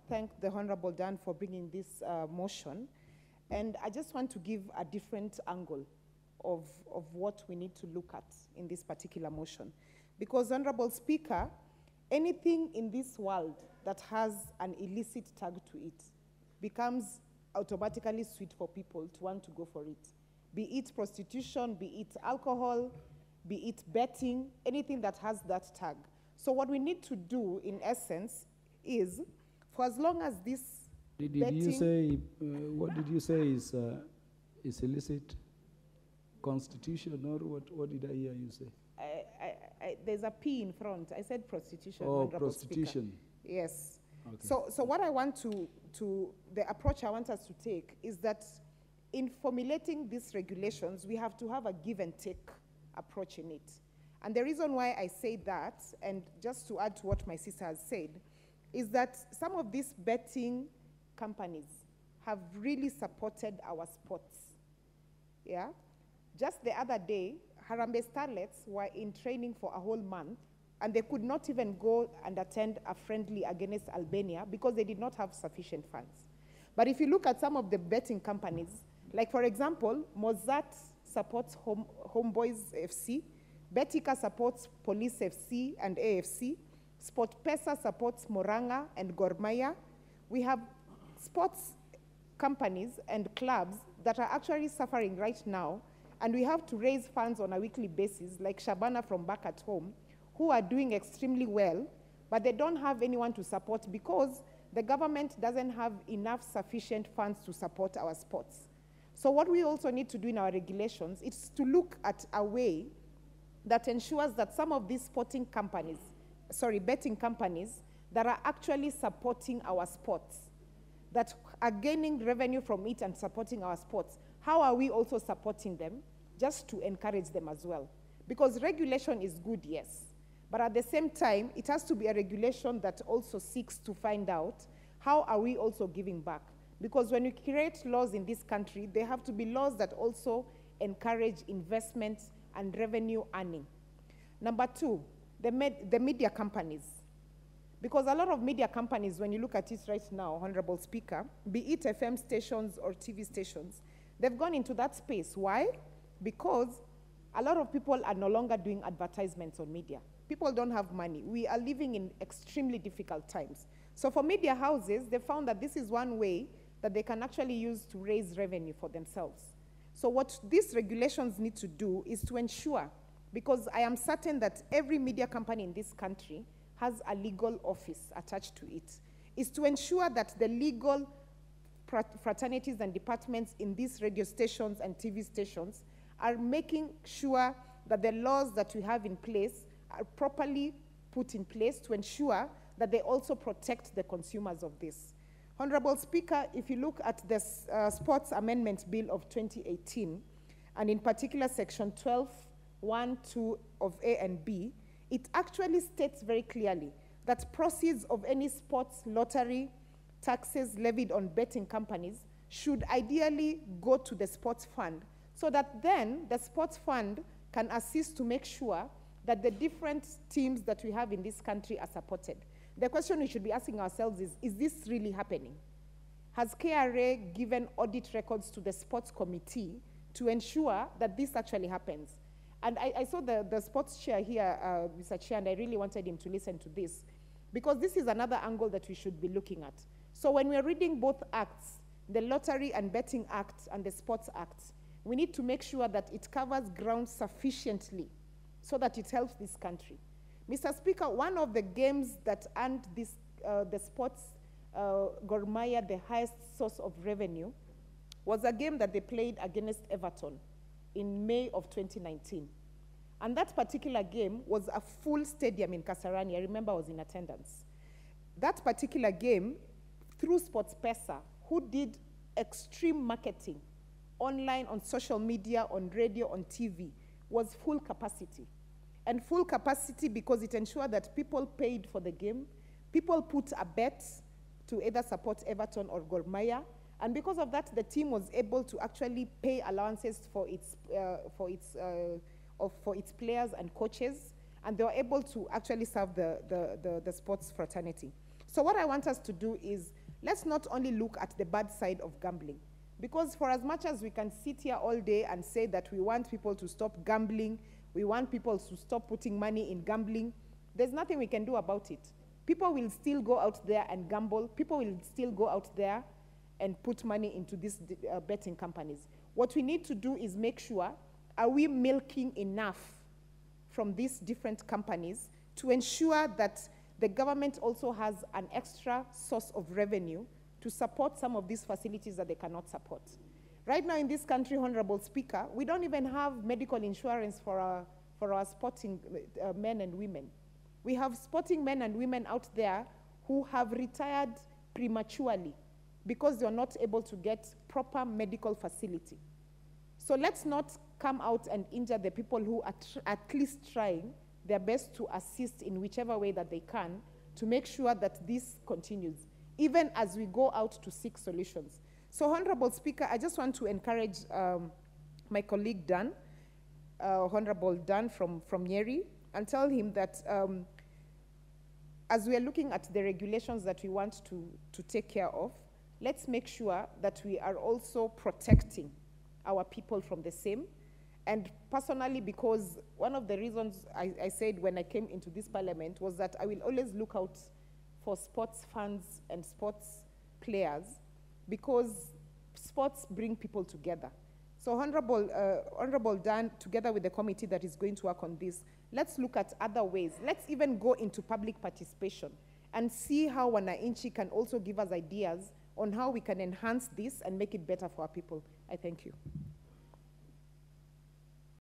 thank the Honorable Dan for bringing this motion. And I just want to give a different angle of what we need to look at in this particular motion. Because, Honorable Speaker, anything in this world that has an illicit tag to it becomes automatically sweet for people to want to go for it. Be it prostitution, be it alcohol, be it betting, anything that has that tag. So what we need to do, in essence, is, for as long as this Did you say, what did you say is illicit? Constitution, or what did I hear you say? There's a P in front. I said prostitution. Oh, prostitution. Speaker. Yes. Okay. So what I want the approach I want us to take is that in formulating these regulations, we have to have a give and take approach in it. And the reason why I say that, and just to add to what my sister has said, is that some of these betting companies have really supported our sports. Yeah? Just the other day, Harambee Starlets were in training for a whole month, and they could not even go and attend a friendly against Albania because they did not have sufficient funds. But if you look at some of the betting companies, like for example, Mozart supports Homeboys FC, Betika supports Police FC and AFC, SportPesa supports Moranga and Gor Mahia. We have sports companies and clubs that are actually suffering right now, and we have to raise funds on a weekly basis, like Shabana from back at home, who are doing extremely well, but they don't have anyone to support because the government doesn't have enough sufficient funds to support our sports. So what we also need to do in our regulations is to look at a way that ensures that some of these betting companies that are actually supporting our sports, that are gaining revenue from it and supporting our sports, how are we also supporting them just to encourage them as well? Because regulation is good, yes, but at the same time, it has to be a regulation that also seeks to find out how are we also giving back. Because when you create laws in this country, they have to be laws that also encourage investment and revenue earning. Number two, the media companies. Because a lot of media companies, when you look at it right now, Honorable Speaker, be it FM stations or TV stations, they've gone into that space. Why? Because a lot of people are no longer doing advertisements on media. People don't have money. We are living in extremely difficult times. So for media houses, they found that this is one way that they can actually use to raise revenue for themselves. So what these regulations need to do is to ensure, because I am certain that every media company in this country has a legal office attached to it, is to ensure that the legal fraternities and departments in these radio stations and TV stations are making sure that the laws that we have in place are properly put in place to ensure that they also protect the consumers of this. Honorable Speaker, if you look at the Sports Amendment Bill of 2018, and in particular Section 12(1)(2) of A and B, it actually states very clearly that proceeds of any sports lottery taxes levied on betting companies should ideally go to the sports fund, so that then the sports fund can assist to make sure that the different teams that we have in this country are supported. The question we should be asking ourselves is this really happening? Has KRA given audit records to the sports committee to ensure that this actually happens? And I saw the sports chair here, Mr. Chair, and I really wanted him to listen to this, because this is another angle that we should be looking at. So when we're reading both acts, the Lottery and Betting Act and the Sports Act, we need to make sure that it covers ground sufficiently so that it helps this country. Mr. Speaker, one of the games that earned this, the sports Gor Mahia the highest source of revenue was a game that they played against Everton in May of 2019. And that particular game was a full stadium in Kasarani. I remember I was in attendance. That particular game, through SportPesa, who did extreme marketing online, on social media, on radio, on TV, was full capacity. And full capacity because it ensured that people paid for the game, people put a bet to either support Everton or Gor Mahia, and because of that, the team was able to actually pay allowances for its players and coaches, and they were able to actually serve the sports fraternity. So So what I want us to do is, let's not only look at the bad side of gambling, because for as much as we can sit here all day and say that we want people to stop gambling, we want people to stop putting money in gambling, there's nothing we can do about it. People will still go out there and gamble. People will still go out there and put money into these betting companies. What we need to do is make sure, are we milking enough from these different companies to ensure that the government also has an extra source of revenue to support some of these facilities that they cannot support. Right now in this country, Honorable Speaker, we don't even have medical insurance for our sporting men and women. We have sporting men and women out there who have retired prematurely because they're not able to get proper medical facility. So let's not come out and injure the people who are at least trying their best to assist in whichever way that they can to make sure that this continues, even as we go out to seek solutions. So, Honorable Speaker, I just want to encourage my colleague Dan, Honorable Dan from Nyeri, and tell him that as we are looking at the regulations that we want to take care of, let's make sure that we are also protecting our people from the same. And personally, because one of the reasons I said when I came into this parliament was that I will always look out for sports fans and sports players, because sports bring people together. So Honorable Dan, together with the committee that is going to work on this, let's look at other ways. Let's even go into public participation and see how Wananchi can also give us ideas on how we can enhance this and make it better for our people. I thank you.